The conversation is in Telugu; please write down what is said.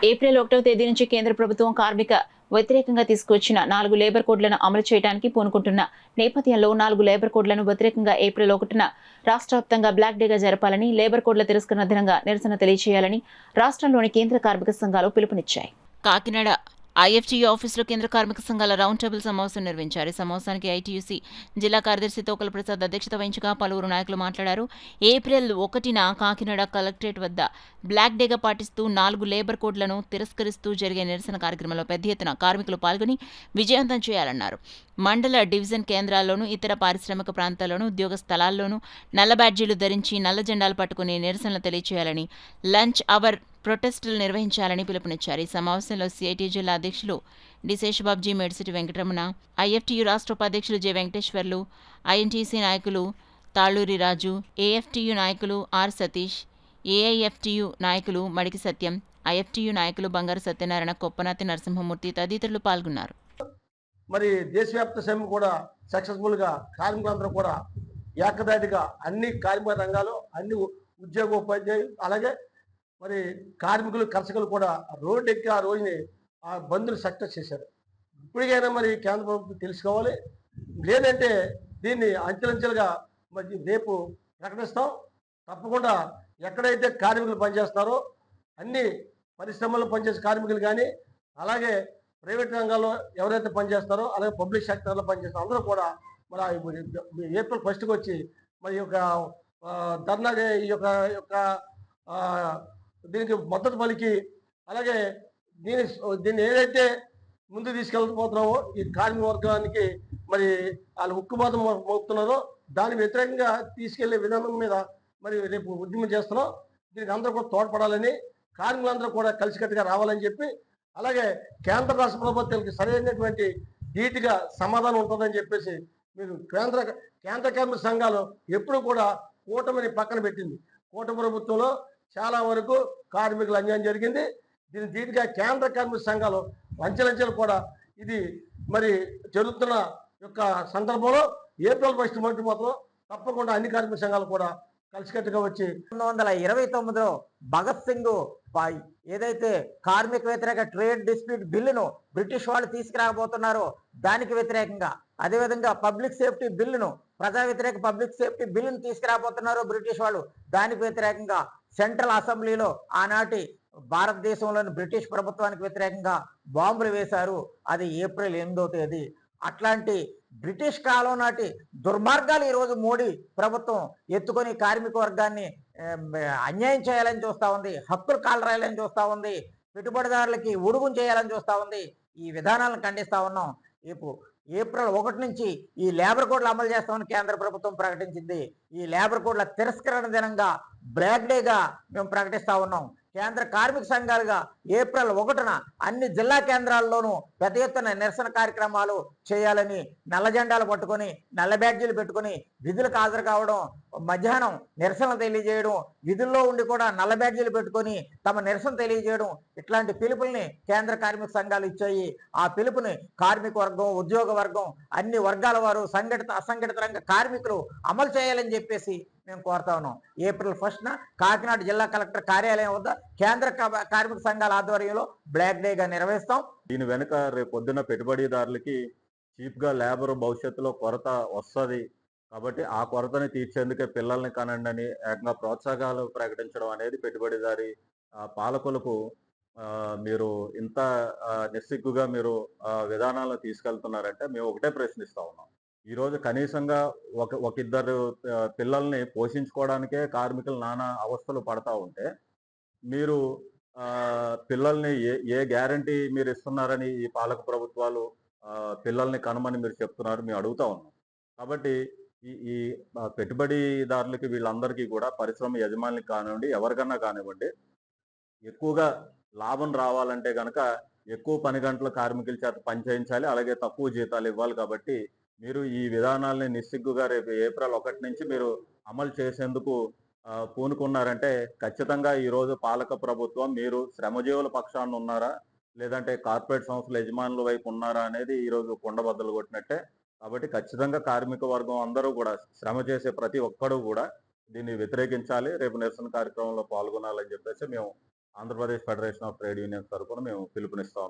ఏప్రిల్ 1వ తేదీ నుంచి కేంద్ర ప్రభుత్వం కార్మిక వ్యతిరేకంగా తీసుకొచ్చిన 4 లేబర్ కోడ్లను అమలు చేయడానికి పూనుకుంటున్న నేపథ్యంలో 4 లేబర్ కోడ్లను వ్యతిరేకంగా ఏప్రిల్ 1న రాష్ట్ర వ్యాప్తంగా బ్లాక్ డేగా జరపాలని, లేబర్ కోడ్ల తిరస్కరణ దినంగా నిరసన తెలియజేయాలని రాష్ట్రంలోని కేంద్ర కార్మిక సంఘాలు పిలుపునిచ్చాయి. కాకినాడ ఐఎఫ్టీయూ ఆఫీసులో కేంద్ర కార్మిక సంఘాల రౌండ్ టేబుల్ సమావేశం నిర్వహించారు. ఈ సమావేశానికి ఐటీయూసీ జిల్లా కార్యదర్శి తోకల ప్రసాద్ అధ్యక్షత వహించగా పలువురు నాయకులు మాట్లాడారు. ఏప్రిల్ 1న కాకినాడ కలెక్టరేట్ వద్ద బ్లాక్ డేగా పాటిస్తూ 4 లేబర్ కోడ్లను తిరస్కరిస్తూ జరిగే నిరసన కార్యక్రమంలో పెద్ద ఎత్తున కార్మికులు పాల్గొని విజయవంతం చేయాలన్నారు. మండల డివిజన్ కేంద్రాల్లోనూ ఇతర పారిశ్రామిక ప్రాంతాల్లోనూ ఉద్యోగ స్థలాల్లోనూ నల్ల బ్యాడ్జీలు ధరించి నల్ల జెండాలు పట్టుకుని నిరసనలు తెలియచేయాలని, లంచ్ అవర్ ప్రొటెస్టులు నిర్వహించాలని పిలుపునిచ్చారు. ఈ సమావేశంలో సిఐటి జిల్లా అధ్యక్షులు డి శేషబాబ్జీ, మేడిసిటి వెంకటరమణ, ఐఎఫ్టీయూ రాష్ట్ర ఉపాధ్యక్షులు జె వెంకటేశ్వర్లు, ఐఎన్టీసీ నాయకులు తాళూరి రాజు, ఏఎఫ్టీయూ నాయకులు ఆర్ సతీష్, ఏఐఎఫ్టీయూ నాయకులు మడికి సత్యం, ఐఎఫ్టీయూ నాయకులు బంగారు సత్యనారాయణ, కొప్పనాతి నరసింహమూర్తి తదితరులు పాల్గొన్నారు. మరి దేశవ్యాప్త సమ్మె కూడా సక్సెస్ఫుల్గా కార్మికులందరూ కూడా ఏకదాటిగా అన్ని కార్మిక రంగాలు, అన్ని ఉద్యోగోపాధ్యాయులు, అలాగే మరి కార్మికులు, కర్షకులు కూడా రోడ్డు ఎక్కి ఆ రోజుని ఆ బంద్ని సక్సెస్ చేశారు. ఇప్పటికైనా మరి కేంద్ర ప్రభుత్వం తెలుసుకోవాలి. లేదంటే దీన్ని అంచెలంచెలుగా మరి రేపు ప్రకటిస్తాం. తప్పకుండా ఎక్కడైతే కార్మికులు పనిచేస్తారో అన్ని పరిశ్రమల్లో పనిచేసే కార్మికులు కానీ, అలాగే ప్రైవేట్ రంగాల్లో ఎవరైతే పనిచేస్తారో, అలాగే పబ్లిక్ సెక్టర్లో పనిచేస్తారో అందరూ కూడా మరి ఏప్రిల్ 1కి వచ్చి మరి ఈ యొక్క ధర్నా ఈ యొక్క దీనికి మద్దతు పలికి, అలాగే దీన్ని ఏదైతే ముందు తీసుకెళ్ళిపోతున్నామో ఈ కార్మిక వర్గానికి మరి వాళ్ళు ఉక్కుపాదం మోపుతున్నారో దాని వ్యతిరేకంగా తీసుకెళ్లే విధానం మీద మరి రేపు ఉద్యమం చేస్తున్నాం. దీనికి అందరూ కూడా తోడ్పడాలని, కార్మికులందరూ కూడా కలిసికట్టుగా రావాలని చెప్పి, అలాగే కేంద్ర రాష్ట్ర ప్రభుత్వానికి సరైనటువంటి ధీటుగా సమాధానం ఉంటుందని చెప్పేసి మీరు కేంద్ర కార్మిక సంఘాలు ఎప్పుడు కూడా కూటమిని పక్కన పెట్టింది. కూటమి ప్రభుత్వంలో చాలా వరకు కార్మికులు అన్యాయం జరిగింది. దీని ధీటుగా కేంద్ర కార్మిక సంఘాలు అంచెలంచెలు కూడా ఇది మరి జరుగుతున్న యొక్క సందర్భంలో ఏప్రిల్ 1 మాత్రం తప్పకుండా అన్ని కార్మిక సంఘాలు కూడా కలిసికట్టుగా వచ్చి 1929లో భగత్ సింగ్ ఏదైతే కార్మిక వ్యతిరేక ట్రేడ్ డిస్ప్యూట్ బిల్లును బ్రిటిష్ వాళ్ళు తీసుకురాబోతున్నారో దానికి వ్యతిరేకంగా, అదేవిధంగా పబ్లిక్ సేఫ్టీ బిల్లును, ప్రజా వ్యతిరేక పబ్లిక్ సేఫ్టీ బిల్లును తీసుకురాబోతున్నారో బ్రిటిష్ వాళ్ళు దానికి వ్యతిరేకంగా సెంట్రల్ అసెంబ్లీలో ఆనాటి భారతదేశంలోని బ్రిటిష్ ప్రభుత్వానికి వ్యతిరేకంగా బాంబులు వేశారు. అది ఏప్రిల్ 8వ తేదీ. అట్లాంటి బ్రిటిష్ కాలం నాటి దుర్మార్గాలు ఈరోజు మోడీ ప్రభుత్వం ఎత్తుకొని కార్మిక వర్గాన్ని అన్యాయం చేయాలని చూస్తూ ఉంది, హక్కులు కాలరాయాలని చూస్తూ ఉంది, పెట్టుబడిదారులకి ఉడుగుం చేయాలని చూస్తూ ఉంది. ఈ విధానాలను ఖండిస్తూ ఉన్నాం. ఏప్రిల్ 1 నుంచి ఈ లేబర్ కోడ్లు అమలు చేస్తామని కేంద్ర ప్రభుత్వం ప్రకటించింది. ఈ లేబర్ కోడ్ల తిరస్కరణ దినంగా బ్లాక్ డేగా మేము ప్రకటిస్తూ ఉన్నాం. కేంద్ర కార్మిక సంఘాలుగా ఏప్రిల్ 1న అన్ని జిల్లా కేంద్రాల్లోనూ పెద్ద ఎత్తున నిరసన కార్యక్రమాలు చేయాలని, నల్ల జెండాలు పట్టుకొని, నల్ల బ్యాడ్జీలు పెట్టుకొని విధులకు హాజరు కావడం, మధ్యాహ్నం నిరసన తెలియజేయడం, విధుల్లో ఉండి కూడా నల్ల బ్యాడ్జీలు పెట్టుకొని తమ నిరసన తెలియజేయడం, ఇట్లాంటి పిలుపుల్ని కేంద్ర కార్మిక సంఘాలు ఇచ్చాయి. ఆ పిలుపుని కార్మిక వర్గం, ఉద్యోగ వర్గం, అన్ని వర్గాల వారు, సంఘటిత అసంఘటిత రంగ కార్మికులు అమలు చేయాలని చెప్పేసి మేము కోరుతా ఉన్నాం. ఏప్రిల్ 1న కాకినాడ జిల్లా కలెక్టర్ కార్యాలయం వద్ద కేంద్ర కార్మిక సంఘాల ఆధ్వర్యంలో బ్లాక్ డేగా నిర్వహిస్తాం. దీని వెనుక రేపు పొద్దున్న పెట్టుబడిదారులకి చీప్గా లేబర్ భవిష్యత్తులో కొరత వస్తుంది కాబట్టి ఆ కొరతని తీర్చేందుకే పిల్లల్ని కనండి అని ఏకంగా ప్రోత్సాహకాలు ప్రకటించడం అనేది పెట్టుబడిదారి పాలకులకు మీరు ఇంత నిస్సిగ్గుగా మీరు విధానాలను తీసుకెళ్తున్నారంటే మేము ఒకటే ప్రశ్నిస్తా ఉన్నాం. ఈరోజు కనీసంగా ఒక ఇద్దరు పిల్లల్ని పోషించుకోవడానికే కార్మికులు నానా అవస్థలు పడతా ఉంటే మీరు పిల్లల్ని ఏ గ్యారంటీ మీరు ఇస్తున్నారని ఈ పాలక ప్రభుత్వాలు పిల్లల్ని కనమని మీరు చెప్తున్నారు, మేము అడుగుతా ఉన్నాం. కాబట్టి ఈ పెట్టుబడిదారులకి వీళ్ళందరికీ కూడా పరిశ్రమ యజమానులకి కానివ్వండి, ఎవరికన్నా కానివ్వండి, ఎక్కువగా లాభం రావాలంటే కనుక ఎక్కువ పని గంటల కార్మికుల చేత పని చేయించాలి, అలాగే తక్కువ జీతాలు ఇవ్వాలి. కాబట్టి మీరు ఈ విధానాల్ని నిస్సిగ్గుగా రేపు ఏప్రిల్ 1 నుంచి మీరు అమలు చేసేందుకు పూనుకున్నారంటే ఖచ్చితంగా ఈరోజు పాలక ప్రభుత్వం మీరు శ్రమజీవుల పక్షాన ఉన్నారా, లేదంటే కార్పొరేట్ సంస్థల యజమానుల వైపు ఉన్నారా అనేది ఈరోజు కుండబద్దలు కొట్టినట్టే. కాబట్టి ఖచ్చితంగా కార్మిక వర్గం అందరూ కూడా, శ్రమ చేసే ప్రతి ఒక్కడు కూడా దీన్ని వ్యతిరేకించాలి, రేపు నిరసన కార్యక్రమంలో పాల్గొనాలని చెప్పేసి మేము Andhra Pradesh federation of trade unions తరఫున మేము పిలుపునిస్తాం.